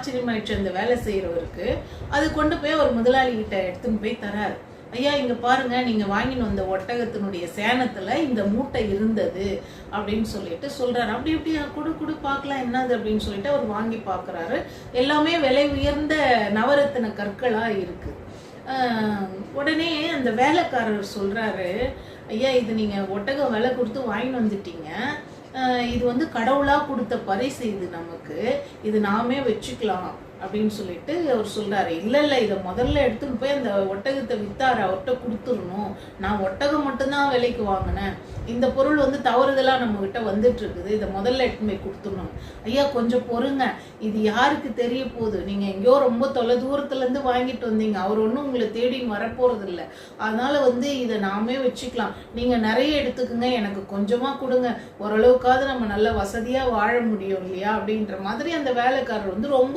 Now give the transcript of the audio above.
ஆச்சரியமாயிடுச்சு அந்த வேலை செய்யறவருக்கு. அது கொண்டு போய் ஒரு முதலாளி கிட்ட எடுத்துன்னு போய் தராரு. ஐயா இங்க பாருங்க, நீங்க வாங்கின்னு வந்த ஒட்டகத்தினுடைய சேனத்துல இந்த மூட்டை இருந்தது அப்படின்னு சொல்லிட்டு சொல்றாரு. அப்படி இப்படி குடு குடு பார்க்கலாம் என்னது அப்படின்னு சொல்லிட்டு அவர் வாங்கி பாக்குறாரு. எல்லாமே விலை உயர்ந்த நவரத்தின கற்களா இருக்கு. உடனே அந்த வேலைக்காரர் சொல்றாரு, ஐயா இது நீங்க ஒட்டகம் விலை கொடுத்து வாங்கிட்டு வந்துட்டீங்க, இது வந்து கடவுளா கொடுத்த பரிசு, இது நமக்கு, இது நாமே வச்சுக்கலாம் அப்படின்னு சொல்லிட்டு அவர் சொல்றாரு. இல்ல இதை முதல்ல எடுத்துன்னு போய் அந்த ஒட்டகத்தை வித்தாரு அவர்கிட்ட கொடுத்துடணும், நான் ஒட்டகம் மட்டும்தான் விலைக்கு வாங்கினேன், இந்த பொருள் வந்து தவறுதலா நம்ம கிட்ட வந்துட்டு இருக்குது, இதை முதல்ல எடுத்துன்னு போய் கொடுத்துடணும். ஐயா கொஞ்சம் பொறுங்க, இது யாருக்கு தெரிய போகுது, நீங்க எங்கேயோ ரொம்ப தொலை தூரத்துல இருந்து வாங்கிட்டு வந்தீங்க, அவர் ஒன்றும் உங்களை தேடி வரப்போறது இல்லை, அதனால வந்து இதை நாமே வச்சுக்கலாம், நீங்க நிறைய எடுத்துக்குங்க, எனக்கு கொஞ்சமா கொடுங்க, ஓரளவுக்காவது நம்ம நல்ல வசதியா வாழ முடியும் இல்லையா அப்படின்ற மாதிரி அந்த வேலைக்காரர் வந்து ரொம்ப